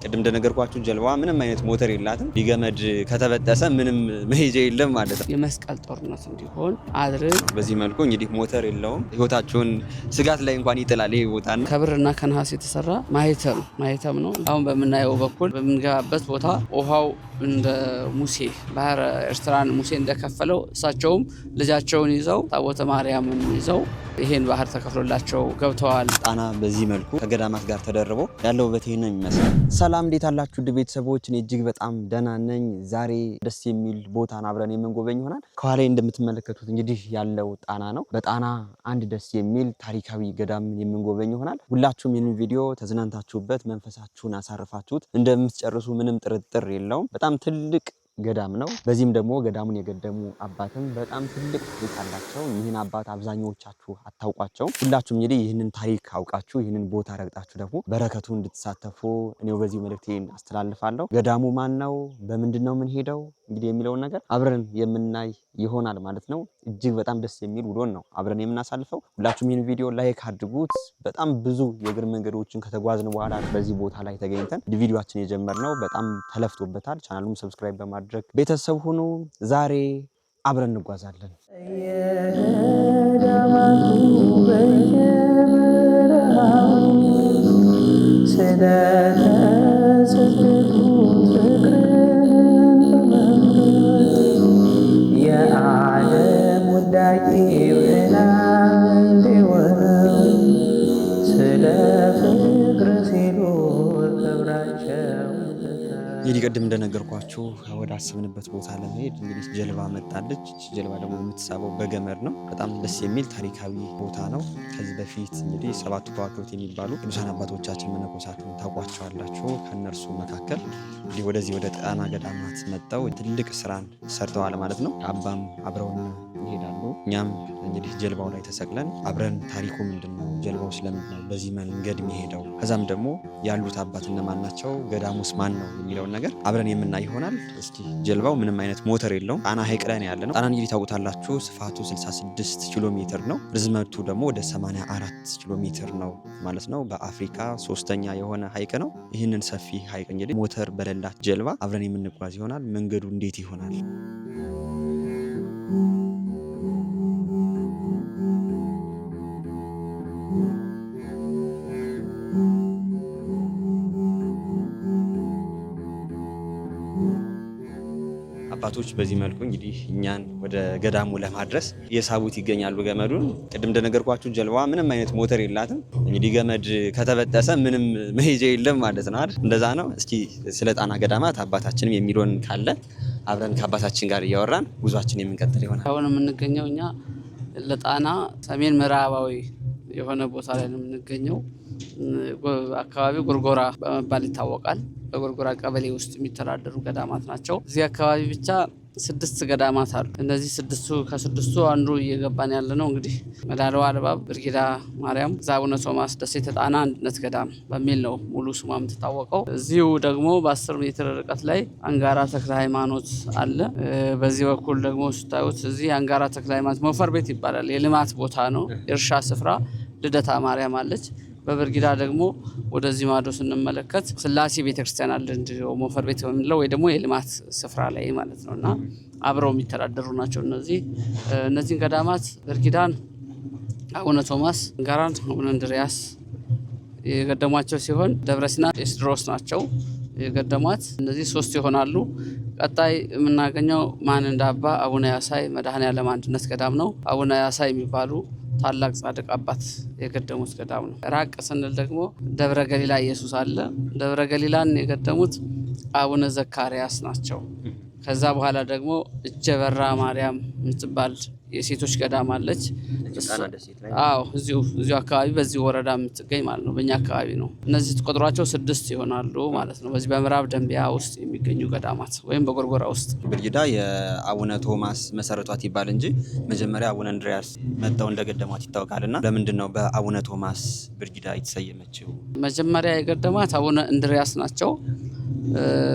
ቅድም እንደነገርኳችሁ ጀልባዋ ምንም አይነት ሞተር የላትም። ቢገመድ ከተበጠሰ ምንም መሄጃ የለም ማለት ነው። የመስቀል ጦርነት እንዲሆን አድርግ። በዚህ መልኩ እንግዲህ ሞተር የለውም። ህይወታቸውን ስጋት ላይ እንኳን ይጥላል። ይሄ ቦታ ከብርና ከነሐስ የተሰራ ማህተም ነው። አሁን በምናየው በኩል በምንገባበት ቦታ ውሃው እንደ ሙሴ ባህረ ኤርትራን ሙሴ እንደከፈለው እሳቸውም ልጃቸውን ይዘው ታቦተ ማርያምን ይዘው ይሄን ባህር ተከፍሎላቸው ገብተዋል። ጣና በዚህ መልኩ ከገዳማት ጋር ተደርቦ ያለው ውበት ይሄን ነው የሚመስለው። ሰላም እንዴት አላችሁ ውድ ቤተሰቦች? እኔ እጅግ በጣም ደህና ነኝ። ዛሬ ደስ የሚል ቦታን አብረን የምንጎበኝ ይሆናል። ከኋላ እንደምትመለከቱት እንግዲህ ያለው ጣና ነው። በጣና አንድ ደስ የሚል ታሪካዊ ገዳም የምንጎበኝ ይሆናል። ሁላችሁም ይህንን ቪዲዮ ተዝናንታችሁበት መንፈሳችሁን አሳርፋችሁት እንደምትጨርሱ ምንም ጥርጥር የለውም። በጣም ትልቅ ገዳም ነው። በዚህም ደግሞ ገዳሙን የገደሙ አባትም በጣም ትልቅ ታሪክ አላቸው። ይህን አባት አብዛኞቻችሁ አታውቋቸውም። ሁላችሁም እንግዲህ ይህንን ታሪክ አውቃችሁ ይህንን ቦታ ረግጣችሁ ደግሞ በረከቱ እንድትሳተፉ እኔው በዚህ መልእክቴን አስተላልፋለሁ። ገዳሙ ማን ነው? በምንድን ነው የምንሄደው? እንግዲህ የሚለውን ነገር አብረን የምናይ ይሆናል ማለት ነው። እጅግ በጣም ደስ የሚል ውሎን ነው አብረን የምናሳልፈው። ሁላችሁም ይህን ቪዲዮ ላይክ አድርጉት። በጣም ብዙ የእግር መንገዶችን ከተጓዝን በኋላ በዚህ ቦታ ላይ ተገኝተን ቪዲዮአችን የጀመርነው በጣም ተለፍቶበታል። ቻናሉን ሰብስክራይብ በማድረግ ቤተሰብ ሁኑ። ዛሬ አብረን እንጓዛለን። እንግዲህ ቅድም እንደነገርኳችሁ ወደ አሰብንበት ቦታ ለመሄድ እንግዲህ ጀልባ መጣለች። ጀልባ ደግሞ የምትሳበው በገመድ ነው። በጣም ደስ የሚል ታሪካዊ ቦታ ነው። ከዚህ በፊት እንግዲህ ሰባቱ ከዋክብት የሚባሉ ቅዱሳን አባቶቻችን መነኮሳትን ታውቋቸዋላችሁ። ከእነርሱ መካከል እንግዲህ ወደዚህ ወደ ጣና ገዳማት መጥተው ትልቅ ስራን ሰርተዋል ማለት ነው። አባም አብረውን ይሄዳሉ። እኛም እንግዲህ ጀልባው ላይ ተሰቅለን አብረን ታሪኩ ምንድነው፣ ጀልባው ስለምንድን ነው በዚህ መንገድ የሚሄደው፣ ከዛም ደግሞ ያሉት አባት እነማን ናቸው፣ ገዳሙስ ማን ነው የሚለውን ነገር አብረን የምናይ ይሆናል። እስኪ ጀልባው ምንም አይነት ሞተር የለውም። ጣና ሐይቅ ላይ ነው ያለ ነው። ጣና እንግዲህ ታውቁታላችሁ፣ ስፋቱ 66 ኪሎ ሜትር ነው። ርዝመቱ ደግሞ ወደ 84 ኪሎ ሜትር ነው ማለት ነው። በአፍሪካ ሶስተኛ የሆነ ሐይቅ ነው። ይህንን ሰፊ ሐይቅ እንግዲህ ሞተር በሌላት ጀልባ አብረን የምንጓዝ ይሆናል። መንገዱ እንዴት ይሆናል? አባቶች በዚህ መልኩ እንግዲህ እኛን ወደ ገዳሙ ለማድረስ የሳቡት ይገኛሉ ገመዱን። ቅድም እንደነገርኳችሁ ጀልባዋ ምንም አይነት ሞተር የላትም። እንግዲህ ገመድ ከተበጠሰ ምንም መሄጃ የለም ማለት ነው አይደል? እንደዛ ነው። እስኪ ስለ ጣና ገዳማት አባታችንም የሚሉን ካለ አብረን ከአባታችን ጋር እያወራን ጉዟችን የምንቀጥል ይሆናል። አሁን የምንገኘው እኛ ለጣና ሰሜን ምዕራባዊ የሆነ ቦታ ላይ ነው የምንገኘው። አካባቢው ጎርጎራ በመባል ይታወቃል። በጎርጎራ ቀበሌ ውስጥ የሚተዳደሩ ገዳማት ናቸው። እዚህ አካባቢ ብቻ 6 ገዳማት አሉ። እነዚህ ከስድስቱ አንዱ እየገባን ያለ ነው። እንግዲህ መዳለዋ አልባብ፣ ብርጊዳ ማርያም፣ ዛቡነ ቶማስ ደሴተ ጣና አንድነት ገዳም በሚል ነው ሙሉ ስሟ የምትታወቀው። እዚሁ ደግሞ በ10 ሜትር ርቀት ላይ አንጋራ ተክለ ሃይማኖት አለ። በዚህ በኩል ደግሞ ስታዩት እዚህ አንጋራ ተክለ ሃይማኖት ሞፈር ቤት ይባላል። የልማት ቦታ ነው፣ የእርሻ ስፍራ። ልደታ ማርያም አለች። በብርጊዳ ደግሞ ወደዚህ ማዶ ስንመለከት ስላሴ ቤተክርስቲያን አለ፣ እንዲሁ ሞፈር ቤት በሚለው ወይ ደግሞ የልማት ስፍራ ላይ ማለት ነው። እና አብረው የሚተዳደሩ ናቸው እነዚህን ገዳማት። ብርጊዳን አቡነ ቶማስ፣ አንጋራን አቡነ እንድርያስ የገደሟቸው ሲሆን ደብረሲና ኤስድሮስ ናቸው የገደሟት። እነዚህ 3 ይሆናሉ። ቀጣይ የምናገኘው ማን እንዳባ አቡነ ያሳይ መድኃኔዓለም አንድነት ገዳም ነው። አቡነ ያሳይ የሚባሉ ታላቅ ጻድቅ አባት የገደሙት ገዳም ነው። ራቅ ስንል ደግሞ ደብረ ገሊላ ኢየሱስ አለ። ደብረ ገሊላን የገደሙት አቡነ ዘካርያስ ናቸው። ከዛ በኋላ ደግሞ እጀበራ ማርያም የምትባል የሴቶች ገዳም አለች። አዎ እዚሁ አካባቢ በዚህ ወረዳ የምትገኝ ማለት ነው። በእኛ አካባቢ ነው። እነዚህ ቁጥሯቸው 6 ይሆናሉ ማለት ነው። በዚህ በምዕራብ ደንቢያ ውስጥ የሚገኙ ገዳማት ወይም በጎርጎራ ውስጥ። ብርጊዳ የአቡነ ቶማስ መሰረቷት ይባል እንጂ መጀመሪያ አቡነ እንድርያስ መጥተው እንደገደሟት ይታወቃልና ለምንድን ነው በአቡነ ቶማስ ብርጊዳ የተሰየመችው? መጀመሪያ የገደሟት አቡነ እንድርያስ ናቸው።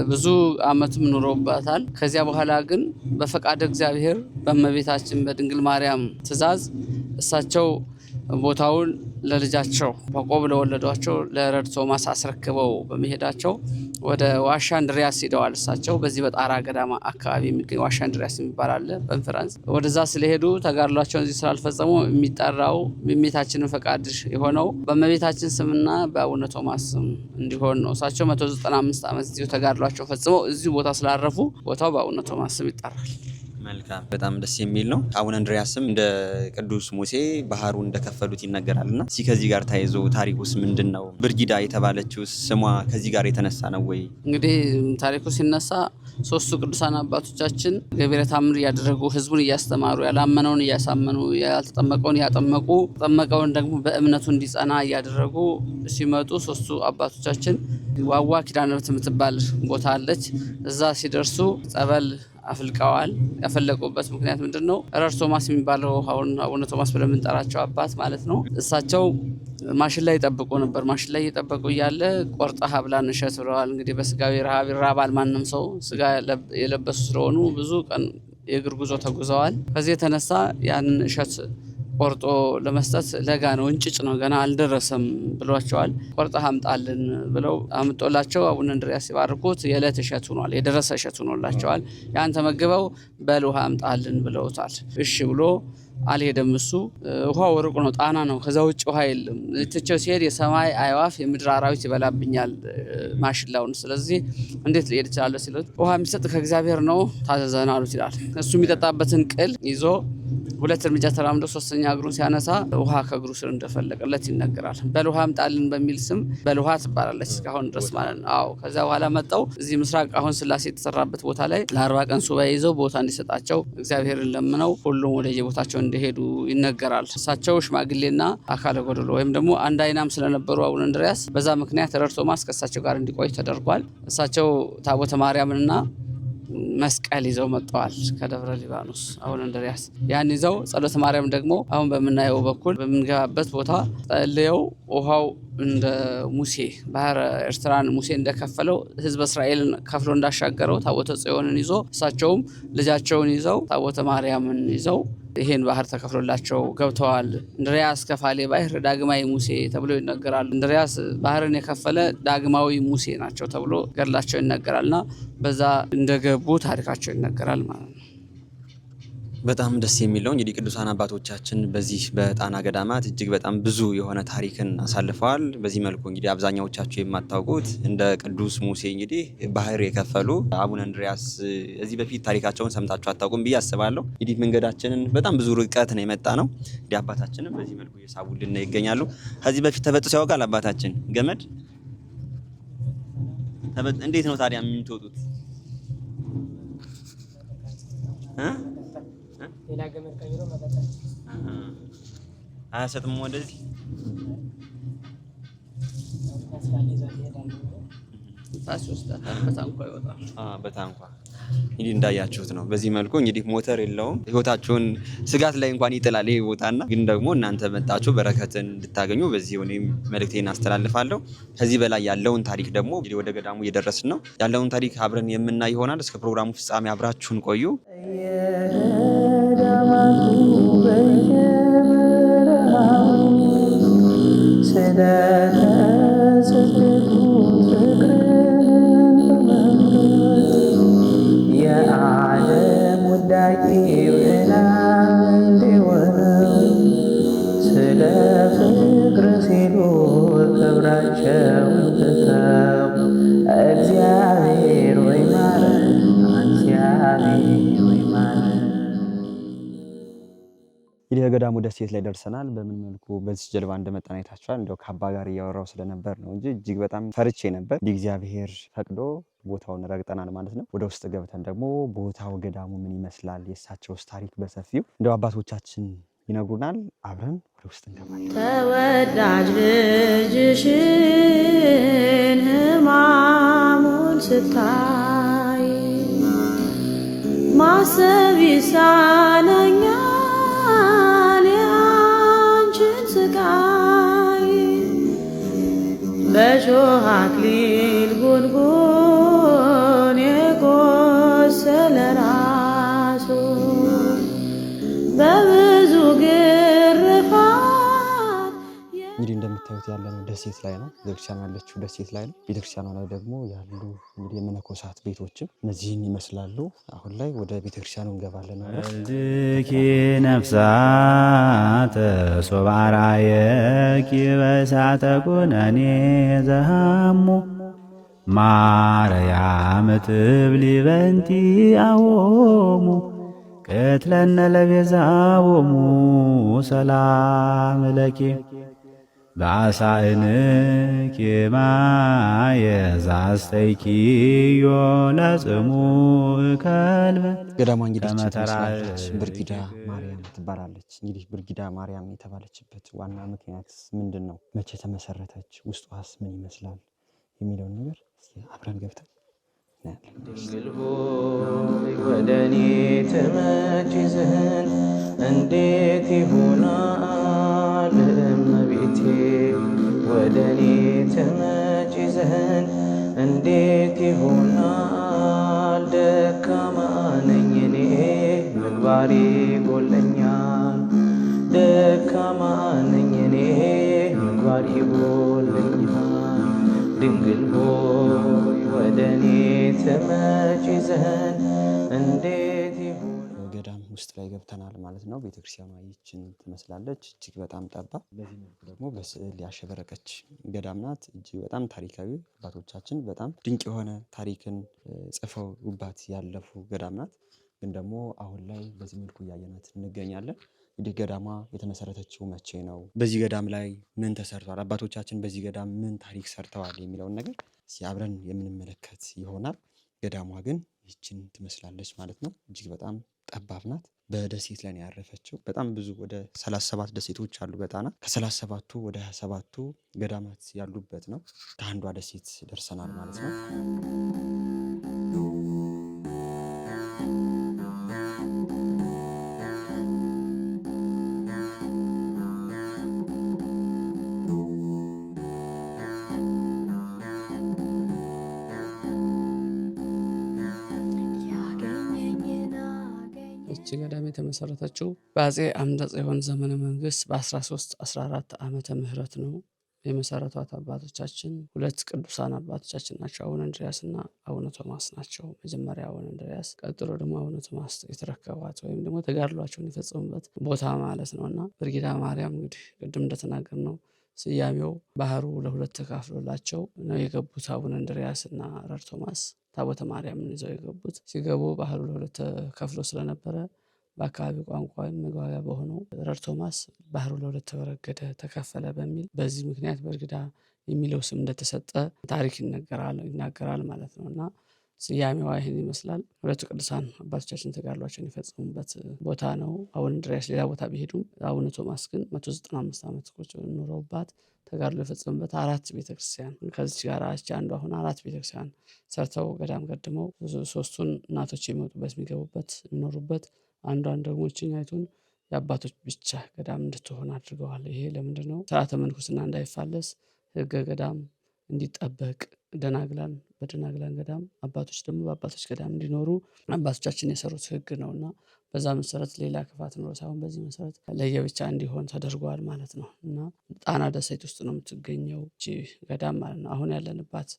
ብዙ ዓመትም ኑሮባታል። ከዚያ በኋላ ግን በፈቃደ እግዚአብሔር በእመቤታችን በድንግል ማርያም ትእዛዝ እሳቸው ቦታውን ለልጃቸው ያዕቆብ ለወለዷቸው ለረድ ቶማስ አስረክበው በመሄዳቸው ወደ ዋሻ እንድሪያስ ሄደዋል። እሳቸው በዚህ በጣራ ገዳማ አካባቢ የሚገኝ ዋሻ እንድሪያስ የሚባል አለ በፍራንስ። ወደዛ ስለሄዱ ተጋድሏቸውን እዚህ ስላልፈጸሙ የሚጠራው የእመቤታችንን ፈቃድ የሆነው በእመቤታችን ስምና በአቡነ ቶማስ ስም እንዲሆን ነው። እሳቸው 195 ዓመት እዚሁ ተጋድሏቸው ፈጽመው እዚሁ ቦታ ስላረፉ ቦታው በአቡነ ቶማስ ስም ይጠራል። መልካም፣ በጣም ደስ የሚል ነው። አቡነ እንድሪያስም እንደ ቅዱስ ሙሴ ባህሩ እንደከፈሉት ይነገራልና እስኪ ከዚህ ጋር ተያይዞ ታሪኩስ ምንድን ነው? ብርጊዳ የተባለችው ስሟ ከዚህ ጋር የተነሳ ነው ወይ? እንግዲህ ታሪኩ ሲነሳ ሶስቱ ቅዱሳን አባቶቻችን ገቢረ ተአምር እያደረጉ ህዝቡን እያስተማሩ ያላመነውን እያሳመኑ ያልተጠመቀውን ያጠመቁ ተጠመቀውን ደግሞ በእምነቱ እንዲጸና እያደረጉ ሲመጡ ሶስቱ አባቶቻችን ዋዋ ኪዳነ ምሕረት የምትባል ቦታ አለች። እዛ ሲደርሱ ጸበል አፍልቀዋል። ያፈለቁበት ምክንያት ምንድነው? ረር ቶማስ የሚባለው አቡነ ቶማስ ብለን የምንጠራቸው አባት ማለት ነው። እሳቸው ማሽን ላይ ይጠብቁ ነበር። ማሽን ላይ እየጠበቁ እያለ ቆርጠህ ብላን እሸት ብለዋል። እንግዲህ በስጋዊ ረሃብ ይራባል ማንም ሰው፣ ስጋ የለበሱ ስለሆኑ ብዙ ቀን የእግር ጉዞ ተጉዘዋል። ከዚህ የተነሳ ያንን እሸት ቆርጦ ለመስጠት ለጋ ነው፣ እንጭጭ ነው፣ ገና አልደረሰም ብሏቸዋል። ቆርጠህ አምጣልን ብለው አምጦላቸው አቡነ እንድሪያስ ሲባርኩት የዕለት እሸት ሆኗል፣ የደረሰ እሸት ሆኖላቸዋል። ያን ተመግበው በል ውሃ አምጣልን ብለውታል። እሺ ብሎ አልሄደም። እሱ ውሃው ሩቅ ነው፣ ጣና ነው፣ ከዛ ውጭ ውሃ የለም። ትቼው ሲሄድ የሰማይ አዕዋፍ የምድር አራዊት ይበላብኛል ማሽላውን፣ ስለዚህ እንዴት ልሄድ እችላለሁ ሲሉት ውሃ የሚሰጥ ከእግዚአብሔር ነው ታዘዘን አሉት ይላል። እሱ የሚጠጣበትን ቅል ይዞ 2 እርምጃ ተራምዶ 3ኛ እግሩን ሲያነሳ ውሃ ከእግሩ ስር እንደፈለቀለት ይነገራል። በልውሃ አምጣልን በሚል ስም በልውሃ ትባላለች እስካሁን ድረስ ማለት ነው። አዎ ከዛ በኋላ መጣው እዚህ ምስራቅ አሁን ስላሴ የተሰራበት ቦታ ላይ ለ40 ቀን ሱባኤ ይዘው ቦታ እንዲሰጣቸው እግዚአብሔርን ለምነው ሁሉም ወደ የቦታቸው እንደሄዱ ይነገራል። እሳቸው ሽማግሌና አካለ ጎደሎ ወይም ደግሞ አንድ አይናም ስለነበሩ አቡነ እንድሪያስ በዛ ምክንያት ረር ቶማስ ከእሳቸው ጋር እንዲቆይ ተደርጓል። እሳቸው ታቦተ ማርያምንና መስቀል ይዘው መጥተዋል ከደብረ ሊባኖስ አቡነ እንድሪያስ። ያን ይዘው ጸሎተ ማርያም ደግሞ አሁን በምናየው በኩል በምንገባበት ቦታ ጸልየው ውሃው እንደ ሙሴ ባህረ ኤርትራን ሙሴ እንደከፈለው ህዝበ እስራኤልን ከፍሎ እንዳሻገረው ታቦተ ጽዮንን ይዞ እሳቸውም ልጃቸውን ይዘው ታቦተ ማርያምን ይዘው ይሄን ባህር ተከፍሎላቸው ገብተዋል። እንድሪያስ ከፋሌ ባህር ዳግማዊ ሙሴ ተብሎ ይነገራል። እንድሪያስ ባህርን የከፈለ ዳግማዊ ሙሴ ናቸው ተብሎ ገድላቸው ይነገራልና በዛ እንደገቡ ታሪካቸው ይነገራል ማለት ነው። በጣም ደስ የሚለው እንግዲህ ቅዱሳን አባቶቻችን በዚህ በጣና ገዳማት እጅግ በጣም ብዙ የሆነ ታሪክን አሳልፈዋል። በዚህ መልኩ እንግዲህ አብዛኛዎቻችሁ የማታውቁት እንደ ቅዱስ ሙሴ እንግዲህ ባህር የከፈሉ አቡነ እንድሪያስ እዚህ በፊት ታሪካቸውን ሰምታችሁ አታውቁም ብዬ አስባለሁ። እንግዲህ መንገዳችንን በጣም ብዙ ርቀት ነው የመጣ ነው። እንግዲህ አባታችንም በዚህ መልኩ እየሳቡልን ይገኛሉ። ከዚህ በፊት ተበጥሶ ያውቃል አባታችን ገመድ? እንዴት ነው ታዲያ የምትወጡት? ሌላ ገመድ ቀይሮ መጣጣ አያሰጥም ወደዚህ በታንኳ እንግዲህ እንዳያችሁት ነው። በዚህ መልኩ እንግዲህ ሞተር የለውም። ህይወታችሁን ስጋት ላይ እንኳን ይጥላል ይሄ ቦታና፣ ግን ደግሞ እናንተ መጣችሁ በረከትን እንድታገኙ በዚህ እኔም መልእክቴን አስተላልፋለሁ። ከዚህ በላይ ያለውን ታሪክ ደግሞ እንግዲህ ወደ ገዳሙ እየደረስን ነው። ያለውን ታሪክ አብረን የምናይ ይሆናል። እስከ ፕሮግራሙ ፍጻሜ አብራችሁን ቆዩ። የዓለም ውዳቂ ስለ ፍቅር ሲሉ ክብራቸው ትተው እግዚአብሔር ወይ ማረን፣ እግዚአብሔር ወይ ማረን። እንግዲህ የገዳሙ ደሴት ላይ ደርሰናል። በምን መልኩ በዚህ ጀልባ እንደመጣን አይታችኋል። እንደው ከአባ ጋር እያወራው ስለነበር ነው እንጂ እጅግ በጣም ፈርቼ ነበር። እንዲህ እግዚአብሔር ፈቅዶ ቦታውን ረግጠናል ማለት ነው። ወደ ውስጥ ገብተን ደግሞ ቦታው ገዳሙ ምን ይመስላል፣ የእሳቸውስ ታሪክ በሰፊው እንደው አባቶቻችን ይነግሩናል። አብረን ወደ ውስጥ እንገባለን። ተወዳጅ ልጅሽን ሕማሙን ስታይ ማሰብ ይሳነኛል የአንቺን ስቃይ በሾህ አክሊል ጉንጉን የቆሰለ ራሱ በብዙ ግርፋት እንግዲህ እንደምታዩት እንደምታዩት ያለነው ደሴት ላይ ነው። ቤተክርስቲያኑ ያለችው ደሴት ላይ ነው። ቤተክርስቲያኑ ላይ ደግሞ ያሉ እንግዲህ የመነኮሳት ቤቶችም እነዚህን ይመስላሉ። አሁን ላይ ወደ ቤተክርስቲያኑ እንገባለን ማለት ነው። ልኪ ነፍሳተ ሶባራየኪ በእሳተ ኩነኔ ዘሃሙ ማርያም ትብሊ በንቲ አዎሙ ቅትለነ ለቤዛዎሙ ሰላም ለኪ በአሳእንኪ ማየዛስተይኪዮ ለጽሙ ከልበ ገዳሟ እንግዲህ ትመስላለች። ብርጊዳ ማርያም ትባላለች። እንግዲህ ብርጊዳ ማርያም የተባለችበት ዋና ምክንያት ምንድን ነው? መቼ ተመሰረተች? ውስጧስ ምን ይመስላል? የሚለውን ነገር አብረን ገብተን ድንግል ሆይ ወደ እኔ ትመጪ ዘንድ እንዴት ይሆናል? እመቤቴ ወደ እኔ ትመጪ ዘንድ እንዴት ይሆናል? ደካማ ነኝ እኔ ምግባሬ ጎለኛል። ደካማ ነኝ እኔ ምግባሬ ጎለኛል። ድንግል ሆይ ወደ እኔ ትመጪ ዘንድ እንዴት ይሆናል? ገዳም ውስጥ ላይ ገብተናል ማለት ነው። ቤተክርስቲያኗ ይችን ትመስላለች። እጅግ በጣም ጠባብ፣ በዚህ መልኩ ደግሞ በስዕል ያሸበረቀች ገዳም ናት። እጅግ በጣም ታሪካዊ፣ አባቶቻችን በጣም ድንቅ የሆነ ታሪክን ጽፈውባት ያለፉ ገዳም ናት። ግን ደግሞ አሁን ላይ በዚህ መልኩ እያየናት እንገኛለን። እንግዲህ ገዳሟ የተመሰረተችው መቼ ነው? በዚህ ገዳም ላይ ምን ተሰርቷል? አባቶቻችን በዚህ ገዳም ምን ታሪክ ሰርተዋል? የሚለውን ነገር አብረን የምንመለከት ይሆናል። ገዳሟ ግን ይችን ትመስላለች ማለት ነው። እጅግ በጣም ጠባብ ናት። በደሴት ላይ ነው ያረፈችው። በጣም ብዙ ወደ 37 ደሴቶች አሉ በጣና። ከ37ቱ ወደ 27ቱ ገዳማት ያሉበት ነው። ከአንዷ ደሴት ደርሰናል ማለት ነው። ይህች ገዳም የተመሰረተችው በአፄ አምደ ጽዮን ዘመነ መንግስት በ1314 ዓመተ ምህረት ነው። የመሰረቷት አባቶቻችን ሁለት ቅዱሳን አባቶቻችን ናቸው። አቡነ እንድርያስ እና አቡነ ቶማስ ናቸው። መጀመሪያ አቡነ እንድርያስ፣ ቀጥሎ ደግሞ አቡነ ቶማስ የተረከቧት ወይም ደግሞ ተጋድሏቸውን የፈጸሙበት ቦታ ማለት ነው። እና ብርጊዳ ማርያም እንግዲህ ቅድም እንደተናገር ነው ስያሜው ባህሩ ለሁለት ተካፍሎላቸው ነው የገቡት። አቡነ እንድርያስ እና ረር ቶማስ ታቦተ ማርያምን ይዘው የገቡት ሲገቡ ባህሩ ለሁለት ተከፍሎ ስለነበረ በአካባቢ ቋንቋ መግባቢያ በሆነው ረር ቶማስ ባህሩ ለሁለት ተበረገደ፣ ተከፈለ በሚል በዚህ ምክንያት ብርጊዳ የሚለው ስም እንደተሰጠ ታሪክ ይናገራል ማለት ነው። እና ስያሜዋ ይህን ይመስላል። ሁለቱ ቅዱሳን አባቶቻችን ተጋድሏቸውን የፈጸሙበት ቦታ ነው። አቡነ እንድርያስ ሌላ ቦታ ቢሄዱም አቡነ ቶማስ ግን 195 ዓመት ቁጭ ኖረውባት ተጋድሎ የፈጸሙበት 4 ቤተክርስቲያን ከዚች ጋር አንዱ አሁን 4 ቤተክርስቲያን ሰርተው ገዳም ገድመው 3ቱን እናቶች የሚወጡበት የሚገቡበት የሚኖሩበት፣ አንዷን ደግሞ ችኛይቱን የአባቶች ብቻ ገዳም እንድትሆን አድርገዋል። ይሄ ለምንድን ነው? ስርዓተ ምንኩስና እንዳይፋለስ፣ ህገ ገዳም እንዲጠበቅ፣ ደናግላን በደናግላን ገዳም አባቶች ደግሞ በአባቶች ገዳም እንዲኖሩ አባቶቻችን የሰሩት ህግ ነውና በዛ መሰረት ሌላ ክፋት ኖሮ ሳይሆን በዚህ መሰረት ለየብቻ እንዲሆን ተደርጓል ማለት ነው። እና ጣና ደሴት ውስጥ ነው የምትገኘው እቺ ገዳም ማለት ነው። አሁን ያለንባት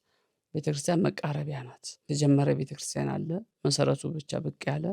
ቤተክርስቲያን መቃረቢያ ናት። የተጀመረ ቤተክርስቲያን አለ፣ መሰረቱ ብቻ ብቅ ያለ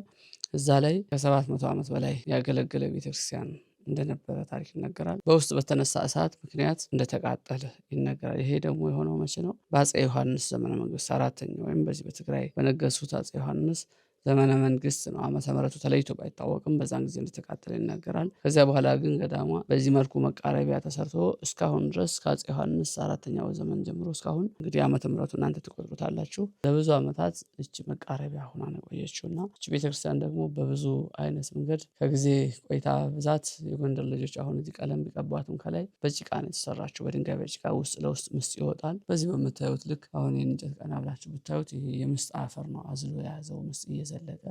እዛ ላይ ከ700 ዓመት በላይ ያገለገለ ቤተክርስቲያን እንደነበረ ታሪክ ይነገራል። በውስጥ በተነሳ እሳት ምክንያት እንደተቃጠለ ይነገራል። ይሄ ደግሞ የሆነው መቼ ነው? በአፄ ዮሐንስ ዘመነ መንግስት 4ኛ ወይም በዚህ በትግራይ በነገሱት አፄ ዮሐንስ ዘመነ መንግስት ነው። ዓመተ ምሕረቱ ተለይቶ ባይታወቅም በዛን ጊዜ እንደተቃጠለ ይነገራል። ከዚያ በኋላ ግን ገዳሟ በዚህ መልኩ መቃረቢያ ተሰርቶ እስካሁን ድረስ ከአፄ ዮሐንስ 4ኛው ዘመን ጀምሮ እስካሁን እንግዲህ ዓመተ ምሕረቱ እናንተ ትቆጥሩታላችሁ። ለብዙ ዓመታት እች መቃረቢያ ሆና ነው የቆየችው እና እች ቤተክርስቲያን ደግሞ በብዙ አይነት መንገድ ከጊዜ ቆይታ ብዛት የጎንደር ልጆች አሁን እዚህ ቀለም ቢቀቧትም ከላይ በጭቃ ነው የተሰራችው። በድንጋይ በጭቃ ውስጥ ለውስጥ ምስጥ ይወጣል። በዚህ በምታዩት ልክ አሁን ይህን እንጨት ቀና ብላችሁ ብታዩት ይሄ የምስጥ አፈር ነው አዝሎ የያዘው ምስጥ ዘለቀ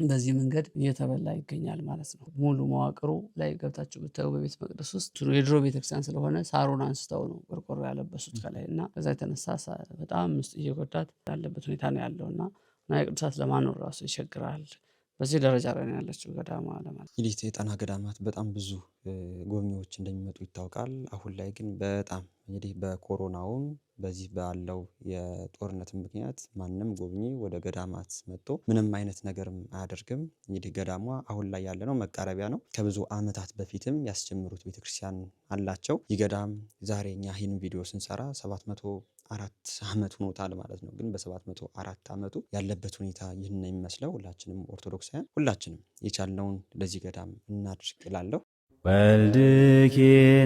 በዚህ መንገድ እየተበላ ይገኛል ማለት ነው። ሙሉ መዋቅሩ ላይ ገብታችሁ ብታዩ በቤተ መቅደስ ውስጥ የድሮ ቤተክርስቲያን ስለሆነ ሳሩን አንስተው ነው ቆርቆሮ ያለበሱት ከላይ እና ከዛ የተነሳ በጣም ምስጥ እየጎዳት ያለበት ሁኔታ ነው ያለው እና የቅዱሳት ለማኖር ራሱ ይቸግራል። በዚህ ደረጃ ላይ ነው ያለችው ገዳማ ለማለት። እንግዲህ የጣና ገዳማት በጣም ብዙ ጎብኚዎች እንደሚመጡ ይታወቃል። አሁን ላይ ግን በጣም እንግዲህ በኮሮናውም በዚህ ባለው የጦርነት ምክንያት ማንም ጎብኚ ወደ ገዳማት መጥቶ ምንም አይነት ነገርም አያደርግም። እንግዲህ ገዳሟ አሁን ላይ ያለነው መቃረቢያ ነው። ከብዙ ዓመታት በፊትም ያስጀምሩት ቤተክርስቲያን አላቸው። ይህ ገዳም ዛሬ እኛ ይህን ቪዲዮ ስንሰራ 704 ዓመት ሆኖታል ማለት ነው። ግን በ704 ዓመቱ ያለበት ሁኔታ ይህን ነው የሚመስለው። ሁላችንም ኦርቶዶክሳውያን ሁላችንም የቻልነውን ለዚህ ገዳም እናድርግ እላለሁ። ወልድኪ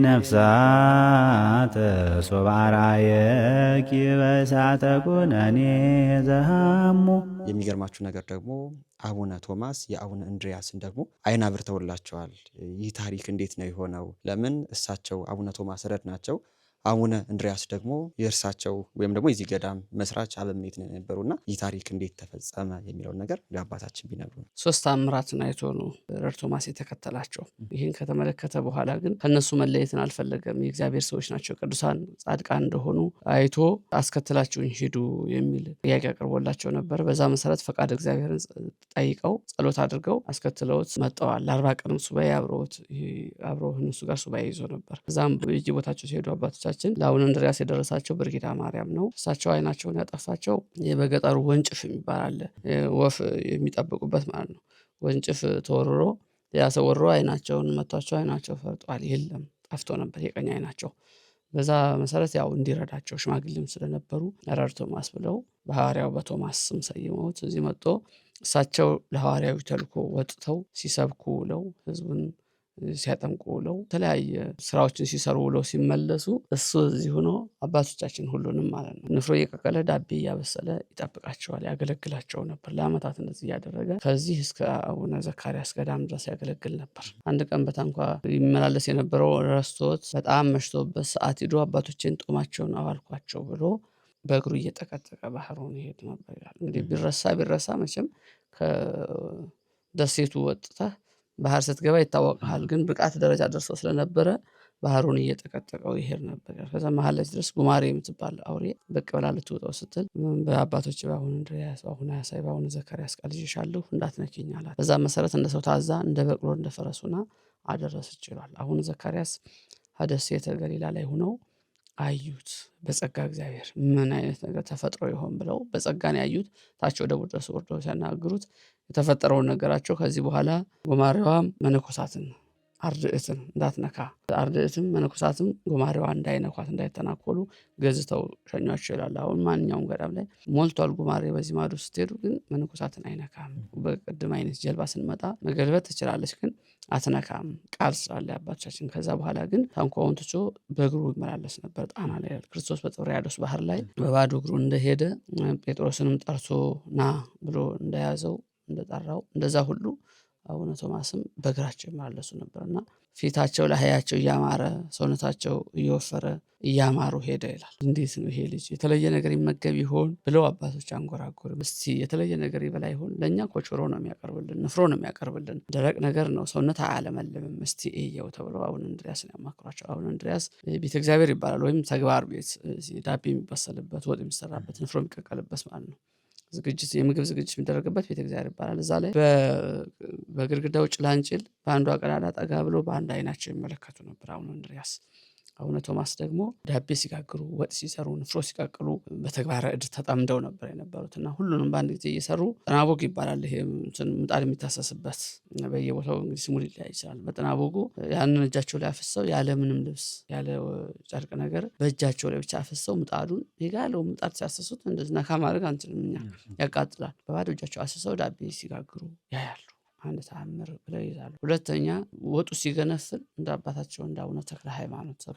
ነፍሳተ ሶበ አርአየኪ በእሳተ ኩነኔ ዘሃሙ። የሚገርማችሁ ነገር ደግሞ አቡነ ቶማስ የአቡነ እንድርያስን ደግሞ አይን አብርተውላቸዋል። ይህ ታሪክ እንዴት ነው የሆነው? ለምን እሳቸው አቡነ ቶማስ ረድ ናቸው። አቡነ እንድርያስ ደግሞ የእርሳቸው ወይም ደግሞ የዚህ ገዳም መስራች አበምኔት ነው የነበሩና ይህ ታሪክ እንዴት ተፈጸመ የሚለውን ነገር አባታችን ቢነግሩ። 3 ተአምራትን አይቶ ነው ረድ ቶማስ የተከተላቸው። ይህን ከተመለከተ በኋላ ግን ከነሱ መለየትን አልፈለገም። የእግዚአብሔር ሰዎች ናቸው፣ ቅዱሳን ጻድቃን እንደሆኑ አይቶ አስከትላችሁኝ ሂዱ የሚል ጥያቄ አቅርቦላቸው ነበር። በዛ መሰረት ፈቃድ እግዚአብሔርን ጠይቀው ጸሎት አድርገው አስከትለውት መጠዋል። ለ40 ቀንም ሱባኤ አብረው እነሱ ጋር ሱባኤ ይዞ ነበር። እዛም በየቦታቸው ሲሄዱ አባቶቻችን ለአቡነ እንድርያስ የደረሳቸው ብርኪዳ ማርያም ነው። እሳቸው አይናቸውን ያጠፋቸው በገጠሩ ወንጭፍ የሚባል አለ፣ ወፍ የሚጠብቁበት ማለት ነው። ወንጭፍ ተወርሮ ያ ሰው ወርሮ አይናቸውን መቷቸው፣ አይናቸው ፈርጧል፣ የለም ጠፍቶ ነበር የቀኝ አይናቸው። በዛ መሰረት ያው እንዲረዳቸው ሽማግሌም ስለነበሩ ረድ ቶማስ ብለው በሐዋርያው በቶማስ ስም ሰይመውት እዚህ መጥቶ እሳቸው ለሐዋርያዊ ተልኮ ወጥተው ሲሰብኩ ውለው ህዝቡን ሲያጠምቁ ውለው የተለያየ ስራዎችን ሲሰሩ ውለው ሲመለሱ እሱ እዚህ ሆኖ አባቶቻችን ሁሉንም ማለት ነው ንፍሮ እየቀቀለ ዳቤ እያበሰለ ይጠብቃቸዋል፣ ያገለግላቸው ነበር። ለአመታት እንደዚህ እያደረገ ከዚህ እስከ አቡነ ዘካርያስ ገዳም ድረስ ያገለግል ነበር። አንድ ቀን በታንኳ ይመላለስ የነበረው ረስቶት በጣም መሽቶበት ሰዓት ሂዶ አባቶችን ጦማቸውን አዋልኳቸው ብሎ በእግሩ እየጠቀጠቀ ባህሩን ይሄድ ነበር ይላል። እንግዲህ ቢረሳ መቼም ከደሴቱ ወጥተህ ባህር ስትገባ ይታወቃል። ግን ብቃት ደረጃ ደርሶ ስለነበረ ባህሩን እየጠቀጠቀው ይሄድ ነበር። ከዛ መሀል ላይ ድረስ ጉማሬ የምትባል አውሬ ብቅ ብላ ልትወጣው ስትል በአባቶች በአቡነ እንድርያስ፣ በአቡነ ያሳይ፣ በአቡነ ዘካርያስ ቃል ይዤሻለሁ እንዳትነኪኝ አላት። በዛ መሰረት እንደ ሰው ታዛ እንደ በቅሎ እንደ ፈረሱና አደረሰች ይላል። አቡነ ዘካርያስ ደሴተ ገሊላ ላይ ሆነው አዩት በጸጋ እግዚአብሔር። ምን አይነት ነገር ተፈጥሮ ይሆን ብለው በጸጋን ያዩት። ታች ወደ ድረስ ወርደው ሲያናግሩት የተፈጠረውን ነገራቸው። ከዚህ በኋላ ጉማሬዋም መነኮሳትን አርድእትን እንዳትነካ፣ አርድእትም መነኮሳትም ጉማሬዋ እንዳይነኳት እንዳይተናኮሉ ገዝተው ሸኟቸው ይላል። አሁን ማንኛውም ገዳም ላይ ሞልቷል ጉማሬ። በዚህ ማዶ ስትሄዱ ግን መነኮሳትን አይነካም። በቅድም አይነት ጀልባ ስንመጣ መገልበት ትችላለች፣ ግን አትነካም ቃል ስላለ አባቶቻችን። ከዛ በኋላ ግን ታንኳውን ትቶ በእግሩ ይመላለስ ነበር ጣና ላይ። ክርስቶስ በጥብርያዶስ ባህር ላይ በባዶ እግሩ እንደሄደ ጴጥሮስንም ጠርቶ ና ብሎ እንደያዘው እንደጠራው እንደዛ ሁሉ አቡነ ቶማስም በእግራቸው ይመላለሱ ነበርና ፊታቸው ለሀያቸው እያማረ ሰውነታቸው እየወፈረ እያማሩ ሄደ ይላል። እንዴት ነው ይሄ ልጅ የተለየ ነገር ይመገብ ይሆን ብለው አባቶች አንጎራጎሩ። እስቲ የተለየ ነገር ይበላ ይሆን? ለእኛ ኮቾሮ ነው የሚያቀርብልን፣ ንፍሮ ነው የሚያቀርብልን፣ ደረቅ ነገር ነው፣ ሰውነት አያለመልምም፣ እስቲ እየው ተብለው አቡነ እንድርያስን ያማክሯቸው። አቡነ እንድርያስ ቤተ እግዚአብሔር ይባላል፣ ወይም ተግባር ቤት፣ ዳቤ የሚበሰልበት፣ ወጥ የሚሰራበት፣ ንፍሮ የሚቀቀልበት ማለት ነው። የምግብ ዝግጅት የሚደረግበት ቤተ እግዚአብሔር ይባላል። እዛ ላይ በግድግዳው ጭላንጭል በአንዷ ቀዳዳ ጠጋ ብሎ በአንድ አይናቸው ይመለከቱ ነበር አቡነ እንድርያስ። አቡነ ቶማስ ደግሞ ዳቤ ሲጋግሩ፣ ወጥ ሲሰሩ፣ ንፍሮ ሲቀቅሉ በተግባረ እድ ተጠምደው ነበር የነበሩት እና ሁሉንም በአንድ ጊዜ እየሰሩ ጥናቦግ ይባላል። ይሄ ምጣድ የሚታሰስበት በየቦታው እንግዲህ ስሙ ሊለያይ ይችላል። በጥናቦጉ ያንን እጃቸው ላይ አፍሰው ያለ ምንም ልብስ ያለ ጨርቅ ነገር በእጃቸው ላይ ብቻ አፍሰው ምጣዱን የጋለው ምጣድ ሲያሰሱት እንደዚህ ነካ ማድረግ አንችልም እኛ፣ ያቃጥላል። በባዶ እጃቸው አስሰው ዳቤ ሲጋግሩ ያያሉ። አንድ ተአምር ብለው ይዛሉ። ሁለተኛ ወጡ ሲገነፍል እንደ አባታቸው እንደ አቡነ ተክለ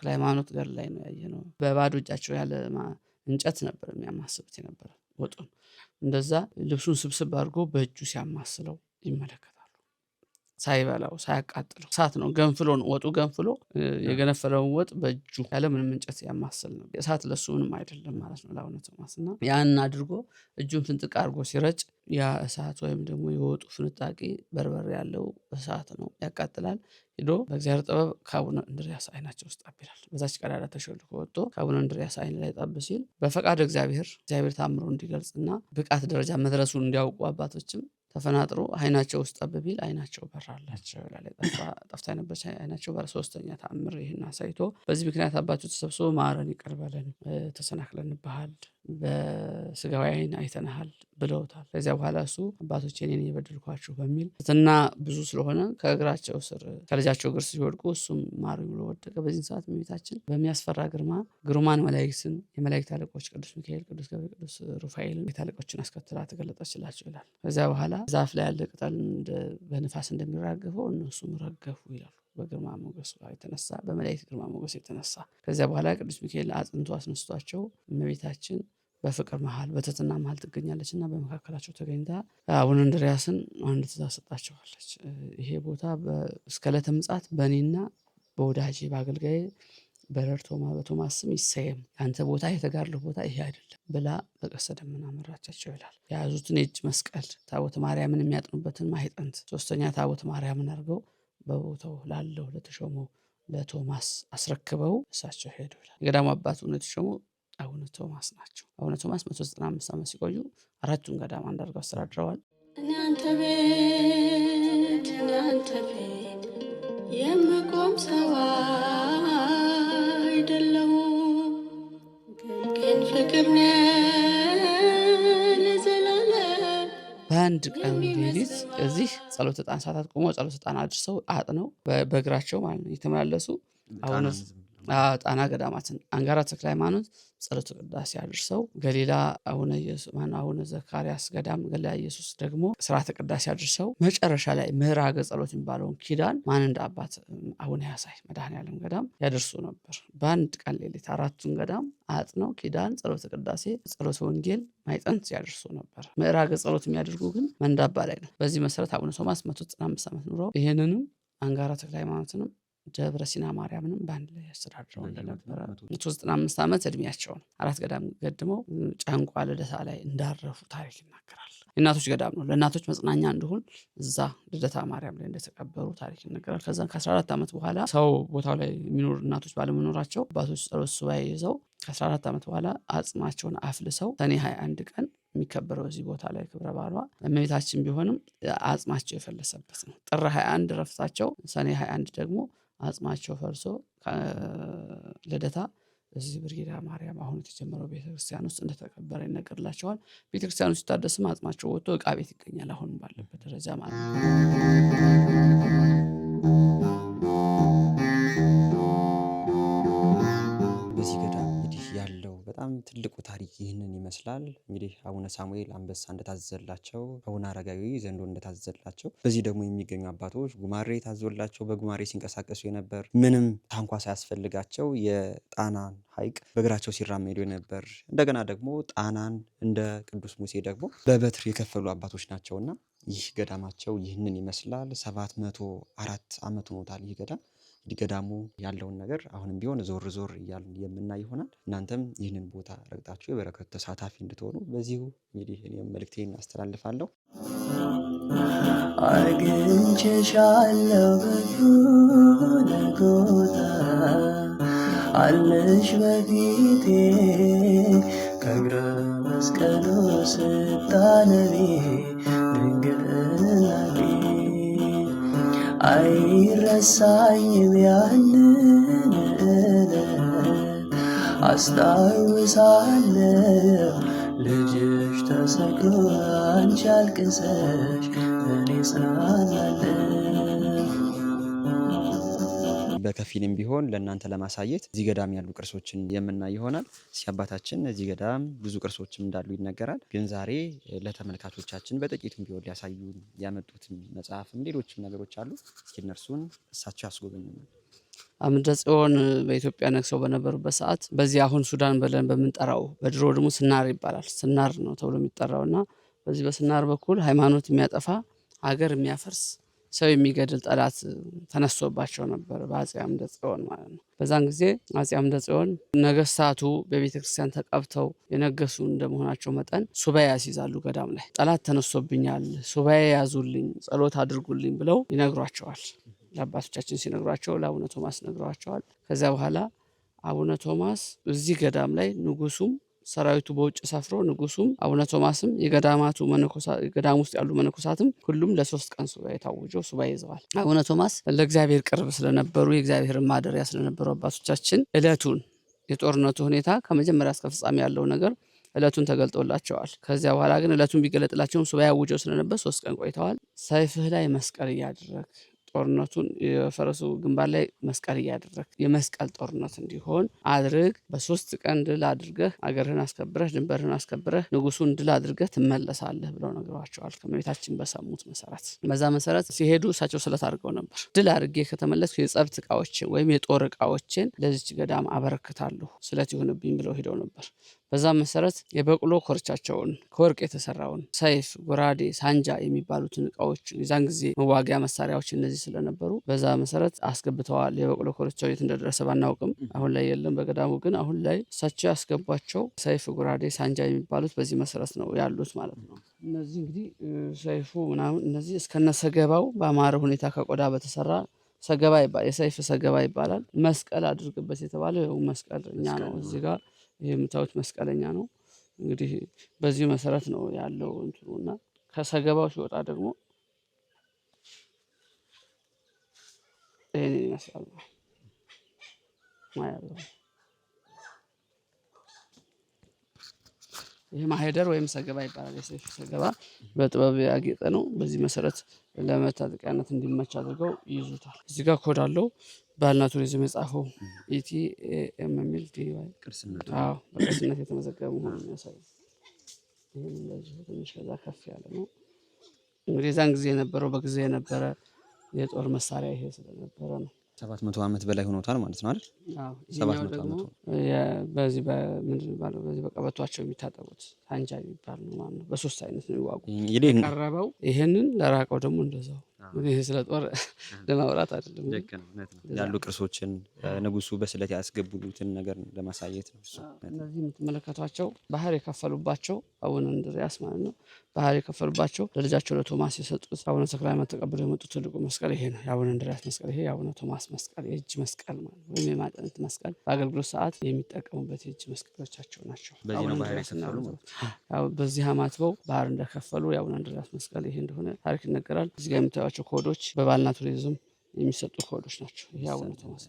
ሃይማኖት ገር ላይ ነው ያየነው። በባዶ እጃቸው ያለ እንጨት ነበር የሚያማስሉት የነበረ ወጡን። እንደዛ ልብሱን ስብስብ አድርጎ በእጁ ሲያማስለው ይመለከታሉ። ሳይበላው ሳያቃጥለው እሳት ነው፣ ገንፍሎ ነው ወጡ። ገንፍሎ የገነፈለውን ወጥ በእጁ ያለ ምንም እንጨት ያማስል ነው። እሳት ለሱ ምንም አይደለም ማለት ነው ለአቡነ ቶማስ። እና ያን አድርጎ እጁን ፍንጥቅ አድርጎ ሲረጭ ያ እሳት ወይም ደግሞ የወጡ ፍንጣቂ በርበሬ ያለው እሳት ነው፣ ያቃጥላል። ሄዶ በእግዚአብሔር ጥበብ ከአቡነ እንድርያስ አይናቸው ውስጥ ጠብ ይላል። በዛች ቀዳዳ ተሾልኮ ወጥቶ ከአቡነ እንድርያስ አይን ላይ ጠብ ሲል በፈቃድ እግዚአብሔር ታምሮ እንዲገልጽና ብቃት ደረጃ መድረሱን እንዲያውቁ አባቶችም ተፈናጥሮ አይናቸው ውስጥ ጠብቢል አይናቸው በራላቸው ይላል። ጠፍታ የነበረች አይናቸው በራ። ሶስተኛ ተአምር ይህን አሳይቶ በዚህ ምክንያት አባቱ ተሰብስቦ ማረን ይቅር በለን ተሰናክለንብሃል በስጋዊ አይን አይተናሃል ብለውታል። ከዚያ በኋላ እሱ አባቶች እኔን የበደልኳችሁ በሚል ትሕትና ብዙ ስለሆነ ከእግራቸው ስር ከልጃቸው እግር ሲወድቁ እሱም ማሩ ብሎ ወደቀ። በዚህ ሰዓት እመቤታችን በሚያስፈራ ግርማን መላእክትን የመላእክት አለቆች ቅዱስ ሚካኤል፣ ቅዱስ ገብርኤል፣ ቅዱስ ሩፋኤልን የመላእክት አለቆችን አስከትላ ተገለጠችላቸው ይላል። ከዚያ በኋላ ዛፍ ላይ ያለ ቅጠል በንፋስ እንደሚራገፈው እነሱም ረገፉ ይላሉ። በግርማ ሞገስ የተነሳ በመላእክት ግርማ ሞገስ የተነሳ ከዚያ በኋላ ቅዱስ ሚካኤል አጽንቶ አስነስቷቸው እመቤታችን በፍቅር መሃል በትሕትና መሃል ትገኛለችና በመካከላቸው ተገኝታ አቡነ እንድርያስን አንድ ትእዛዝ ሰጣቸዋለች። ይሄ ቦታ እስከ ዕለተ ምጽአት በእኔና በወዳጄ በአገልጋዬ በቶማስ ስም ይሰየም፣ ያንተ ቦታ የተጋድሎ ቦታ ይሄ አይደለም ብላ በቀስተ ደመና መራቻቸው ይላል። የያዙትን የእጅ መስቀል ታቦተ ማርያምን የሚያጥኑበትን ማኅጠንት ሶስተኛ ታቦተ ማርያምን አድርገው በቦታው ላለው ለተሾመው ለቶማስ አስረክበው እሳቸው ሄዱ ይላል። የገዳሙ አባት ሆነው የተሾመው አቡነ ቶማስ ናቸው። አቡነ ቶማስ 195 ዓመት ሲቆዩ አራቱን ገዳም አንድ አድርገው አስተዳድረዋል። እኔ አንተ ቤት የምቆም ሰው አይደለሁም፣ ግን ፍቅር ነህ ለዘላለም። በአንድ ቀን ሌሊት እዚህ ጸሎተ ዕጣን ሰዓታት ቆሞ ጸሎተ ዕጣን አድርሰው አጥነው በእግራቸው ማለት ነው የተመላለሱ አሁን ጣና ገዳማትን አንጋራ ተክለ ሃይማኖት ጸሎተ ቅዳሴ አድርሰው ገሊላ አቡነ ዘካርያስ ገዳም ገሊላ ኢየሱስ ደግሞ ስርዓተ ቅዳሴ አድርሰው መጨረሻ ላይ ምዕራገ ጸሎት የሚባለውን ኪዳን ማን እንደ አባት አቡነ ያሳይ መድኃኔዓለም ገዳም ያደርሱ ነበር። በአንድ ቀን ሌሊት አራቱን ገዳም አጥነው ኪዳን፣ ጸሎተ ቅዳሴ፣ ጸሎተ ወንጌል ማኅጠንት ያደርሱ ነበር። ምዕራገ ጸሎት የሚያደርጉ ግን መንዳባ ላይ ነው። በዚህ መሰረት አቡነ ቶማስ 195 ዓመት ኑረው ይህንንም አንጋራ ተክለ ሃይማኖትንም ደብረ ሲና ማርያምንም በአንድ ላይ ያስተዳድረው እንደነበረ 195 ዓመት እድሜያቸው ነው። 4 ገዳም ገድመው ጫንቋ ልደታ ላይ እንዳረፉ ታሪክ ይናገራል። የእናቶች ገዳም ነው። ለእናቶች መጽናኛ እንዲሆን እዛ ልደታ ማርያም ላይ እንደተቀበሩ ታሪክ ይነገራል። ከዛ ከ14 ዓመት በኋላ ሰው ቦታው ላይ የሚኖሩ እናቶች ባለመኖራቸው አባቶች ጸሎት ሱባኤ ይዘው ከ14 ዓመት በኋላ አጽማቸውን አፍልሰው ሰኔ 21 ቀን የሚከበረው እዚህ ቦታ ላይ ክብረ በዓሏ እመቤታችን ቢሆንም አጽማቸው የፈለሰበት ነው። ጥር 21 ረፍታቸው፣ ሰኔ 21 ደግሞ አጽማቸው ፈርሶ ልደታ እዚህ ብርጌዳ ማርያም አሁን የተጀመረው ቤተክርስቲያን ውስጥ እንደተቀበረ ይነገርላቸዋል። ቤተክርስቲያኑ ሲታደስም አጽማቸው ወጥቶ ዕቃ ቤት ይገኛል። አሁን ባለበት ደረጃ ማለት ነው። በዚህ ገዳም እንግዲህ ያለው በጣም ትልቁ ታሪክ ይህንን ይመስላል። እንግዲህ አቡነ ሳሙኤል አንበሳ እንደታዘዘላቸው፣ አቡነ አረጋዊ ዘንዶ እንደታዘዘላቸው፣ በዚህ ደግሞ የሚገኙ አባቶች ጉማሬ ታዞላቸው በጉማሬ ሲንቀሳቀሱ የነበር ምንም ታንኳ ሳያስፈልጋቸው የጣናን ሐይቅ በእግራቸው ሲራመዱ የነበር እንደገና ደግሞ ጣናን እንደ ቅዱስ ሙሴ ደግሞ በበትር የከፈሉ አባቶች ናቸውና ይህ ገዳማቸው ይህንን ይመስላል። 704 ዓመት ሆኖታል ይህ ገዳም። እንግዲህ ገዳሙ ያለውን ነገር አሁንም ቢሆን ዞር ዞር እያልን የምናይ ይሆናል። እናንተም ይህንን ቦታ ረግጣችሁ የበረከቱ ተሳታፊ እንድትሆኑ በዚሁ እንግዲህ እኔም መልእክቴን አስተላልፋለሁ። አግኝቼሻለሁ በሆነ ቦታ አለሽ በፊቴ ከእግረ መስቀሉ ስታነቢ ድንግል እናቴ አይረሳኝም ያንን ዕለት አስታውሳለሁ ልጅሽ ተሰቅሎ አንቺ አልቅሰሽ እኔ ጽናናለሁ። በከፊልም ቢሆን ለእናንተ ለማሳየት እዚህ ገዳም ያሉ ቅርሶችን የምናይ ይሆናል። አባታችን እዚህ ገዳም ብዙ ቅርሶችም እንዳሉ ይነገራል። ግን ዛሬ ለተመልካቾቻችን በጥቂቱም ቢሆን ሊያሳዩን ያመጡትም መጽሐፍም ሌሎችም ነገሮች አሉ። እስኪ እነርሱን እሳቸው ያስጎበኙናል። አምደ ጽዮን በኢትዮጵያ ነግሰው በነበሩበት ሰዓት በዚህ አሁን ሱዳን ብለን በምንጠራው በድሮ ደግሞ ስናር ይባላል። ስናር ነው ተብሎ የሚጠራውና በዚህ በስናር በኩል ሃይማኖት የሚያጠፋ ሀገር የሚያፈርስ ሰው የሚገድል ጠላት ተነስቶባቸው ነበር፣ በአፄ አምደ ጽዮን ማለት ነው። በዛን ጊዜ አፄ አምደ ጽዮን ነገስታቱ በቤተ ክርስቲያን ተቀብተው የነገሱ እንደመሆናቸው መጠን ሱባኤ ያስይዛሉ። ገዳም ላይ ጠላት ተነስቶብኛል፣ ሱባኤ ያዙልኝ፣ ጸሎት አድርጉልኝ ብለው ይነግሯቸዋል። ለአባቶቻችን ሲነግሯቸው ለአቡነ ቶማስ ነግሯቸዋል። ከዚያ በኋላ አቡነ ቶማስ እዚህ ገዳም ላይ ንጉሱም ሰራዊቱ በውጭ ሰፍሮ ንጉሱም አቡነ ቶማስም የገዳማቱ ገዳም ውስጥ ያሉ መነኮሳትም ሁሉም ለ3 ቀን ሱባኤ ታውጀው ሱባኤ ይዘዋል። አቡነ ቶማስ ለእግዚአብሔር ቅርብ ስለነበሩ የእግዚአብሔር ማደሪያ ስለነበሩ አባቶቻችን እለቱን የጦርነቱ ሁኔታ ከመጀመሪያ እስከ ፍጻሜ ያለው ነገር እለቱን ተገልጦላቸዋል። ከዚያ በኋላ ግን እለቱን ቢገለጥላቸውም ሱባኤ አውጀው ስለነበር 3 ቀን ቆይተዋል። ሰይፍህ ላይ መስቀል እያደረግ ጦርነቱን የፈረሱ ግንባር ላይ መስቀል እያደረግ የመስቀል ጦርነት እንዲሆን አድርግ። በ3 ቀን ድል አድርገህ አገርህን አስከብረህ ድንበርህን አስከብረህ ንጉሱን ድል አድርገህ ትመለሳለህ ብለው ነግሯቸዋል። ከመቤታችን በሰሙት መሰረት በዛ መሰረት ሲሄዱ እሳቸው ስለት አድርገው ነበር። ድል አድርጌ ከተመለስኩ የጸብት እቃዎችን ወይም የጦር እቃዎችን ለዚች ገዳም አበረክታለሁ ስለት ይሁንብኝ ብለው ሄደው ነበር። በዛ መሰረት የበቅሎ ኮርቻቸውን ከወርቅ የተሰራውን ሰይፍ፣ ጎራዴ፣ ሳንጃ የሚባሉትን እቃዎች የዛን ጊዜ መዋጊያ መሳሪያዎች እነዚህ ስለነበሩ በዛ መሰረት አስገብተዋል። የበቅሎ ኮርቻው የት እንደደረሰ ባናውቅም አሁን ላይ የለም በገዳሙ። ግን አሁን ላይ እሳቸው ያስገቧቸው ሰይፍ፣ ጎራዴ፣ ሳንጃ የሚባሉት በዚህ መሰረት ነው ያሉት ማለት ነው። እነዚህ እንግዲህ ሰይፉ ምናምን እነዚህ እስከነሰገባው በአማረ ሁኔታ ከቆዳ በተሰራ ሰገባ ይባላል። የሰይፍ ሰገባ ይባላል። መስቀል አድርግበት የተባለው መስቀለኛ ነው። እዚህ ጋር ይሄ የምታዩት መስቀለኛ ነው። እንግዲህ በዚህ መሰረት ነው ያለው እንትኑና ከሰገባው ሲወጣ ደግሞ ይሄን ይመስላል ማለት ነው። ይሄ ማሄደር ወይም ሰገባ ይባላል። የሰይፍ ሰገባ በጥበብ ያጌጠ ነው። በዚህ መሰረት ለመታጠቂያነት እንዲመች አድርገው ይይዙታል። እዚህ ጋር ኮድ አለው። ባህልና ቱሪዝም የጻፈው ኢቲኤም የሚል ቅርስነት የተመዘገበ መሆኑን የሚያሳይ ይሄን እንደዚህ ትንሽ ከዛ ከፍ ያለ ነው። እንግዲህ ዛን ጊዜ የነበረው በጊዜ የነበረ የጦር መሳሪያ ይሄ ስለነበረ ነው። 700 ዓመት በላይ ሆኖታል ማለት ነው አይደል? አዎ። 700 ዓመት በዚህ በምንድን ነው በዚህ በቀበቷቸው የሚታጠቁት ሳንጃ የሚባል ነው ማለት ነው። በ3 አይነት ነው ይዋጉ የቀረበው። ይሄንን ለራቀው ደግሞ እንደዛው ይሄ ስለ ጦር ለማውራት አይደለም። ልክ ነው ያሉ ቅርሶችን ንጉሱ በስለት ያስገቡሉትን ነገር ለማሳየት ነው። እነዚህ የምትመለከቷቸው ባህር የከፈሉባቸው አቡነ እንድርያስ ማለት ነው። ባህር የከፈሉባቸው ለልጃቸው ለቶማስ የሰጡት አቡነ ተክለ ሃይማኖት ተቀብለው የመጡት ትልቁ መስቀል ይሄ ነው። የአቡነ እንድርያስ መስቀል ይሄ የአቡነ ቶማስ መስቀል የእጅ መስቀል ማለት ነው። ወይም የማጠንት መስቀል በአገልግሎት ሰዓት የሚጠቀሙበት የእጅ መስቀሎቻቸው ናቸው። በዚህ ነው ባህር የከፈሉ ማለት ያው በዚህ አማትበው ባህር እንደከፈሉ የአቡነ እንድርያስ መስቀል ይሄ እንደሆነ ታሪክ ይነገራል። እዚህ ጋር የምታዩቸው ኮዶች በባህልና ቱሪዝም የሚሰጡ ኮዶች ናቸው። ይሄ አቡነ ቶማስ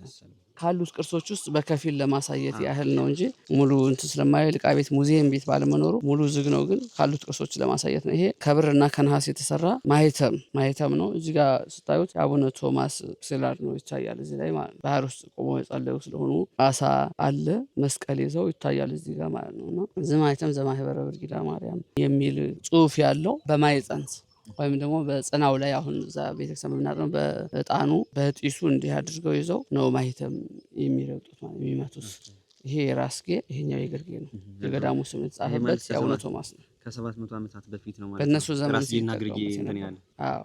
ካሉት ቅርሶች ውስጥ በከፊል ለማሳየት ያህል ነው እንጂ ሙሉ እንትን ስለማይል ዕቃ ቤት ሙዚየም ቤት ባለመኖሩ ሙሉ ዝግ ነው። ግን ካሉት ቅርሶች ለማሳየት ነው። ይሄ ከብርና ከነሐስ የተሰራ ማህተም ነው። እዚህ ጋር ስታዩት የአቡነ ቶማስ ስዕላት ነው ይታያል። እዚህ ላይ ማለት ባህር ውስጥ ቆመው የጸለዩ ስለሆኑ አሳ አለ መስቀል ይዘው ይታያል እዚህ ጋር ማለት ነውና እዚህ ማህተም ዘማህበረ ብርጊዳ ማርያም የሚል ጽሑፍ ያለው በማይጸንት ወይም ደግሞ በጽናው ላይ አሁን እዛ ቤተክርስቲያን በምናጥነው በእጣኑ በጢሱ እንዲህ አድርገው ይዘው ነው ማህተም የሚረግጡት ማለት የሚመቱት። ይሄ የራስጌ ይሄኛው የግርጌ ነው። የገዳሙ ስም የተጻፈበት የአቡነ ቶማስ ነው። ከ700 ዓመታት በፊት ነው ማለት በእነሱ ዘመን ራስጌና ግርጌ እንትን ያለ። አዎ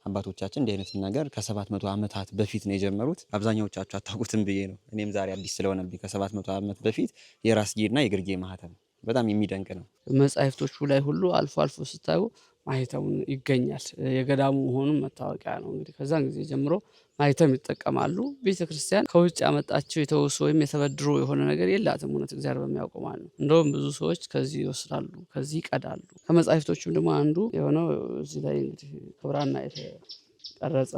አባቶቻችን እንዲህ አይነት ነገር ከ700 ዓመታት በፊት ነው የጀመሩት። አብዛኛዎቻችሁ አታውቁትም ብዬ ነው። እኔም ዛሬ አዲስ ስለሆነብኝ ከ700 ዓመት በፊት የራስጌና የግርጌ ማህተም በጣም የሚደንቅ ነው። መጻሕፍቶቹ ላይ ሁሉ አልፎ አልፎ ስታዩ ማህተሙን ይገኛል። የገዳሙ መሆኑን መታወቂያ ነው። እንግዲህ ከዛን ጊዜ ጀምሮ ማህተም ይጠቀማሉ። ቤተክርስቲያን ከውጭ ያመጣቸው የተወሱ ወይም የተበድሮ የሆነ ነገር የላትም። እውነት እግዚአብሔር በሚያውቀው ማለት ነው። እንደውም ብዙ ሰዎች ከዚህ ይወስዳሉ፣ ከዚህ ይቀዳሉ። ከመጻሕፍቶቹም ደግሞ አንዱ የሆነው እዚህ ላይ እንግዲህ ከብራና የተቀረጸ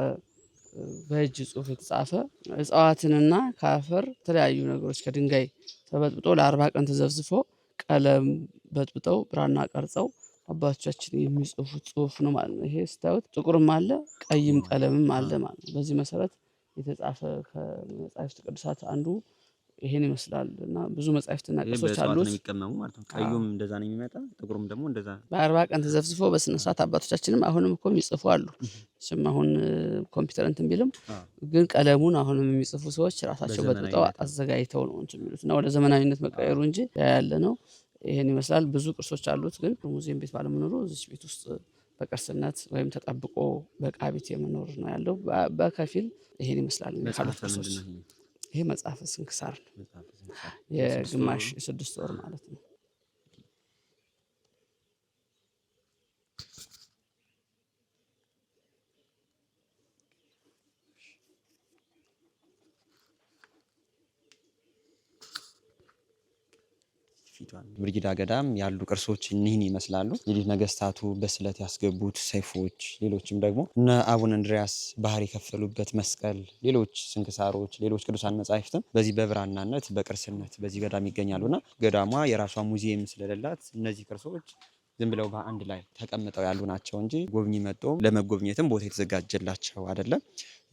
በእጅ ጽሑፍ የተጻፈ እጽዋትንና ከአፈር የተለያዩ ነገሮች ከድንጋይ ተበጥብጦ ለ40 ቀን ተዘፍዝፎ ቀለም በጥብጠው ብራና ቀርጸው አባቶቻችን የሚጽፉት ጽሑፍ ነው ማለት ነው። ይሄ ስታዩት ጥቁርም አለ ቀይም ቀለምም አለ ማለት ነው። በዚህ መሰረት የተጻፈ ከመጻሕፍት ቅዱሳት አንዱ ይሄን ይመስላል እና ብዙ መጻሕፍትና ቅርሶች አሉት። የሚቀመሙ ማለት ነው። ቀዩም እንደዛ ነው የሚመጣ፣ ጥቁሩም ደግሞ እንደዛ በ40 ቀን ተዘፍዝፎ በስነ ስርዓት አባቶቻችንም አሁንም እኮ የሚጽፉ አሉ። ስም አሁን ኮምፒውተር እንትን ቢልም ግን ቀለሙን አሁንም የሚጽፉ ሰዎች ራሳቸው በጥብጠው አዘጋጅተው ነው እንትን የሚሉት እና ወደ ዘመናዊነት መቀየሩ እንጂ ያለ ነው። ይሄን ይመስላል። ብዙ ቅርሶች አሉት። ግን ሙዚየም ቤት ባለመኖሩ እዚህ ቤት ውስጥ በቅርስነት ወይም ተጠብቆ በዕቃ ቤት የመኖር ነው ያለው። በከፊል ይሄን ይመስላል ካሉት ቅርሶች። ይሄ መጽሐፈ ስንክሳር ነው። የግማሽ 6 ወር ማለት ነው። ብርጊዳ ገዳም ያሉ ቅርሶች እኒህን ይመስላሉ። እንግዲህ ነገስታቱ በስለት ያስገቡት ሰይፎች፣ ሌሎችም ደግሞ እነ አቡነ እንድሪያስ ባህር የከፈሉበት መስቀል፣ ሌሎች ስንክሳሮች፣ ሌሎች ቅዱሳን መጻሕፍትም በዚህ በብራናነት በቅርስነት በዚህ ገዳም ይገኛሉና ገዳሟ የራሷ ሙዚየም ስለሌላት እነዚህ ቅርሶች ዝም ብለው በአንድ ላይ ተቀምጠው ያሉ ናቸው እንጂ ጎብኚ መጥቶ ለመጎብኘትም ቦታ የተዘጋጀላቸው አይደለም።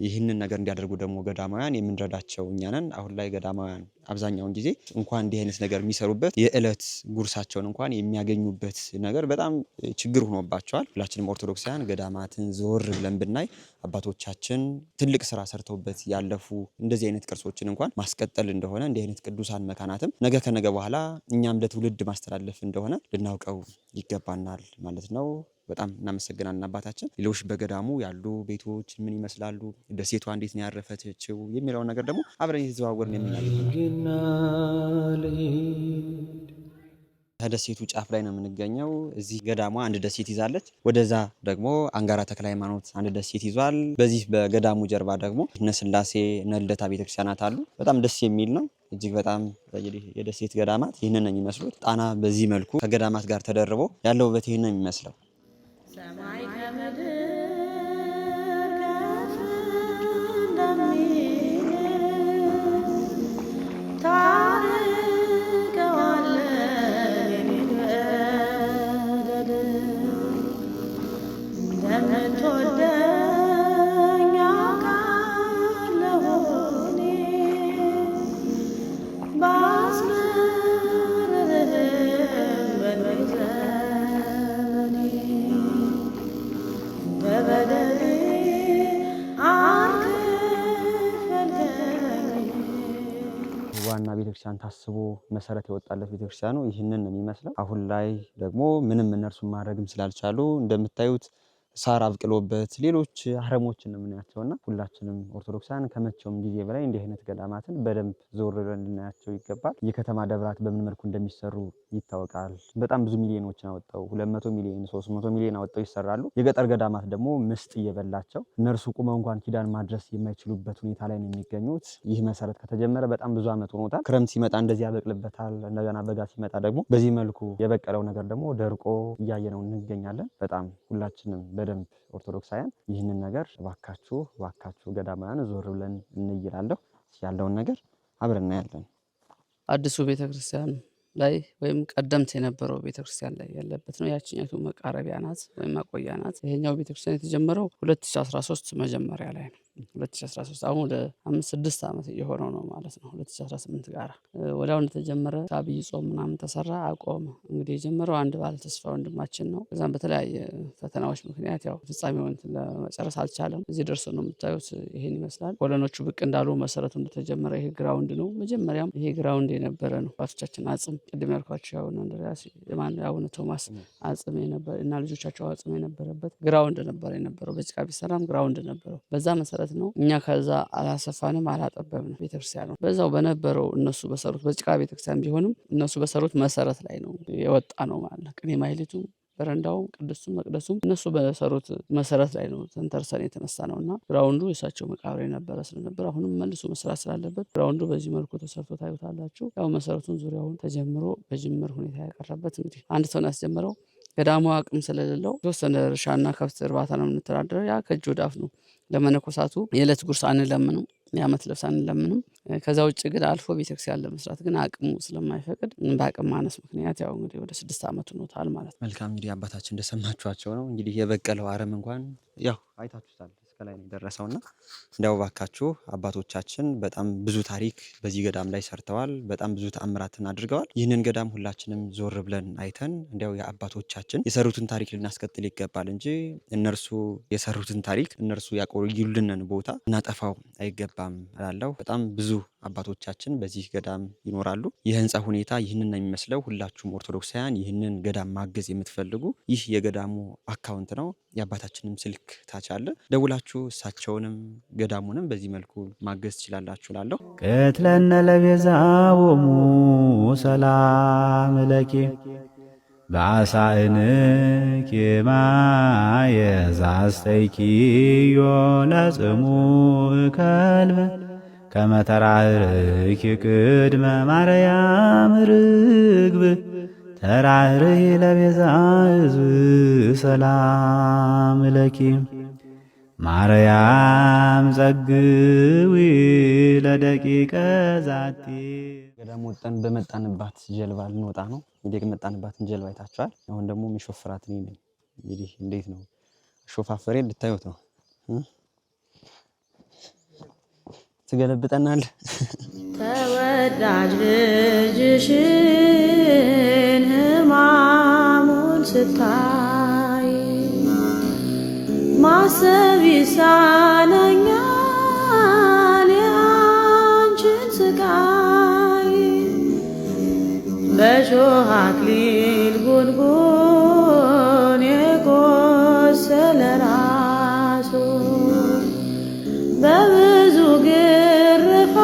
ይህንን ነገር እንዲያደርጉ ደግሞ ገዳማውያን የምንረዳቸው እኛ ነን። አሁን ላይ ገዳማውያን አብዛኛውን ጊዜ እንኳን እንዲህ አይነት ነገር የሚሰሩበት የዕለት ጉርሳቸውን እንኳን የሚያገኙበት ነገር በጣም ችግር ሆኖባቸዋል። ሁላችንም ኦርቶዶክሳውያን ገዳማትን ዞር ብለን ብናይ አባቶቻችን ትልቅ ስራ ሰርተውበት ያለፉ እንደዚህ አይነት ቅርሶችን እንኳን ማስቀጠል እንደሆነ እንዲህ አይነት ቅዱሳን መካናትም ነገ ከነገ በኋላ እኛም ለትውልድ ማስተላለፍ እንደሆነ ልናውቀው ይገባናል ማለት ነው። በጣም እናመሰግናለን አባታችን። ሌሎች በገዳሙ ያሉ ቤቶች ምን ይመስላሉ፣ ደሴቷ እንዴት ነው ያረፈችው የሚለውን ነገር ደግሞ አብረን እየተዘዋወርን የምናገኘው። ከደሴቱ ጫፍ ላይ ነው የምንገኘው። እዚህ ገዳሟ አንድ ደሴት ይዛለች። ወደዛ ደግሞ አንጋራ ተክለ ሃይማኖት አንድ ደሴት ይዟል። በዚህ በገዳሙ ጀርባ ደግሞ እነ ስላሴ እነ ልደታ ቤተክርስቲያናት አሉ። በጣም ደስ የሚል ነው። እጅግ በጣም የደሴት ገዳማት ይህንን ነው የሚመስሉት። ጣና በዚህ መልኩ ከገዳማት ጋር ተደርቦ ያለው ውበት ይህን ነው የሚመስለው። ሰማይ ከምድር ከፍ እንደሚል ታርቀዋለህ በደል እንደምትወደኝ አውቃለሁ እኔ ባስመርርህም በእድሜ ዘመኔ በበደሌ አትክፈልከኝ። ዋና ቤተክርስቲያን ታስቦ መሰረት የወጣለት ቤተክርስቲያኑ ይህንን ነው የሚመስለው። አሁን ላይ ደግሞ ምንም እነርሱን ማድረግም ስላልቻሉ እንደምታዩት ሳር አብቅሎበት ሌሎች አረሞችን ነው የምናያቸውና ሁላችንም ኦርቶዶክሳውያን ከመቼውም ጊዜ በላይ እንዲህ አይነት ገዳማትን በደንብ ዞር ብለን ልናያቸው ይገባል። የከተማ ደብራት በምን መልኩ እንደሚሰሩ ይታወቃል። በጣም ብዙ ሚሊዮኖችን አወጣው 200 ሚሊዮን 300 ሚሊዮን አወጣው ይሰራሉ። የገጠር ገዳማት ደግሞ ምስጥ እየበላቸው እነርሱ ቁመው እንኳን ኪዳን ማድረስ የማይችሉበት ሁኔታ ላይ ነው የሚገኙት። ይህ መሰረት ከተጀመረ በጣም ብዙ ዓመት ሆኖታል። ክረምት ሲመጣ እንደዚህ ያበቅልበታል። እንደገና በጋ ሲመጣ ደግሞ በዚህ መልኩ የበቀለው ነገር ደግሞ ደርቆ እያየነው እንገኛለን። በጣም ሁላችንም በደንብ ኦርቶዶክሳውያን ይህንን ነገር እባካችሁ ገዳማውያን ዞር ብለን እንይላለሁ። ያለውን ነገር አብረን እናያለን። አዲሱ ቤተክርስቲያን ላይ ወይም ቀደምት የነበረው ቤተክርስቲያን ላይ ያለበት ነው። ያችኛቱ መቃረቢያ ናት ወይም ማቆያ ናት። ይሄኛው ቤተክርስቲያን የተጀመረው 2013 መጀመሪያ ላይ ነው። 2013 አሁን ወደ 5-6 ዓመት እየሆነው ነው ማለት ነው። 2018 ጋር ወዲያው እንደተጀመረ አብይ ጾም ምናምን ተሰራ አቆመ። እንግዲህ የጀመረው አንድ ባለ ተስፋ ወንድማችን ነው። ከዛም በተለያየ ፈተናዎች ምክንያት ያው ፍጻሜውን ለመጨረስ አልቻለም። እዚህ ደርሶ ነው የምታዩት። ይሄን ይመስላል። ኮሎኖቹ ብቅ እንዳሉ መሰረቱ እንደተጀመረ ይሄ ግራውንድ ነው። መጀመሪያም ይሄ ግራውንድ የነበረ ነው። አባቶቻችን አጽም ቅድም ያልኳቸው አቡነ እንድርያስ አቡነ ቶማስ አጽም የነበረ እና ልጆቻቸው አጽም የነበረበት ግራውንድ ነበር የነበረው። በጭቃ ቢሰራም ግራውንድ ነበረው። በዛ መሰረት ነው። እኛ ከዛ አላሰፋንም አላጠበብንም። ቤተክርስቲያኑ በዛው በነበረው እነሱ በሰሩት በጭቃ ቤተክርስቲያን ቢሆንም እነሱ በሰሩት መሰረት ላይ ነው የወጣ ነው ማለት ነው። ቅኔ ማህሌቱም በረንዳውም ቅድስቱም መቅደሱም እነሱ በሰሩት መሰረት ላይ ነው ተንተርሰን የተነሳ ነው እና ግራውንዱ የእሳቸው መቃብር የነበረ ስለነበር አሁንም መልሶ መስራት ስላለበት ግራውንዱ በዚህ መልኩ ተሰርቶ ታዩታላችሁ። ያው መሰረቱን ዙሪያውን ተጀምሮ በጅምር ሁኔታ ያቀረበት እንግዲህ አንድ ሰው ነው ያስጀመረው። ገዳሙ አቅም ስለሌለው የተወሰነ እርሻና ከብት እርባታ ነው የምንተዳደረው። ያ ከእጅ ወዳፍ ነው። ለመነኮሳቱ የዕለት ጉርስ አንለምንም፣ የዓመት ልብስ አንለምንም። ከዛ ውጭ ግን አልፎ ቤተክርስቲያን ለመስራት ግን አቅሙ ስለማይፈቅድ በአቅም ማነስ ምክንያት ያው እንግዲህ ወደ 6 ዓመት ሆኖታል ማለት ነው። መልካም እንግዲህ አባታችን እንደሰማችኋቸው ነው። እንግዲህ የበቀለው አረም እንኳን ያው አይታችሁታል እስከላይ ነው የደረሰውና እንዲያው ባካችሁ አባቶቻችን በጣም ብዙ ታሪክ በዚህ ገዳም ላይ ሰርተዋል። በጣም ብዙ ተአምራትን አድርገዋል። ይህንን ገዳም ሁላችንም ዞር ብለን አይተን እንዲያው የአባቶቻችን የሰሩትን ታሪክ ልናስቀጥል ይገባል እንጂ እነርሱ የሰሩትን ታሪክ እነርሱ ያቆዩልንን ቦታ እናጠፋው አይገባም እላለሁ። በጣም ብዙ አባቶቻችን በዚህ ገዳም ይኖራሉ። የህንፃ ሁኔታ ይህንን ነው የሚመስለው። ሁላችሁም ኦርቶዶክሳውያን ይህንን ገዳም ማገዝ የምትፈልጉ ይህ የገዳሙ አካውንት ነው። የአባታችንም ስልክ ታች አለ። ደውላችሁ እሳቸውንም ገዳሙንም በዚህ መልኩ ማገዝ ትችላላችሁ እላለሁ። ቅትለነ ለቤዛዎሙ ሰላም ለኪ በአሳእንኪ ማየ ዛስተይኪዮ ለጽሙ ከልበ ከመ ተራህርኪ ቅድመ ማርያም ርግብ ተራህርሂ ለቤዛ ሕዝብ ሰላም ለኪ ማርያም ጸግዊ ለደቂቀ ዛቲ። ገዳም ወጠን በመጣንባት ጀልባ ልንወጣ ነው። እንግዲህ የመጣንባትን ጀልባ አይታችኋል። አሁን ደግሞ የሚሾፍራት እኔ ነኝ። እንግዲህ እንዴት ነው ሾፋፈሬ ልታዩት ነው። ትገለብጠናል። ተወዳጅ ልጅሽን ሕማሙን ስታይ ማሰብ ይሳነኛል ያንቺን ስቃይ በሾህ አክሊል ጉንጉን የቆሰለ ራሱ በብዙ ግርፋት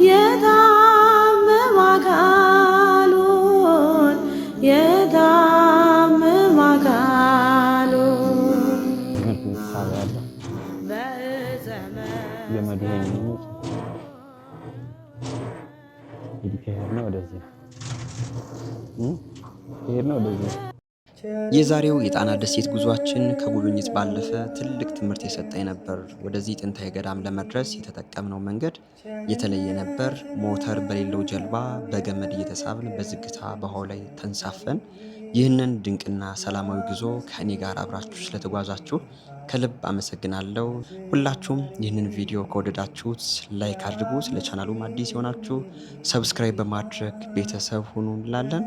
የታመመ አካሉን ገመዱ ወደዚህ። የዛሬው የጣና ደሴት ጉዟችን ከጉብኝት ባለፈ ትልቅ ትምህርት የሰጠኝ ነበር። ወደዚህ ጥንታዊ ገዳም ለመድረስ የተጠቀምነው መንገድ የተለየ ነበር። ሞተር በሌለው ጀልባ በገመድ እየተሳብን በዝግታ በውሃው ላይ ተንሳፈን ይህንን ድንቅና ሰላማዊ ጉዞ ከእኔ ጋር አብራችሁ ስለተጓዛችሁ ከልብ አመሰግናለሁ። ሁላችሁም ይህንን ቪዲዮ ከወደዳችሁት ላይክ አድርጉ። ስለ ቻናሉም አዲስ የሆናችሁ ሰብስክራይብ በማድረግ ቤተሰብ ሁኑ እንላለን።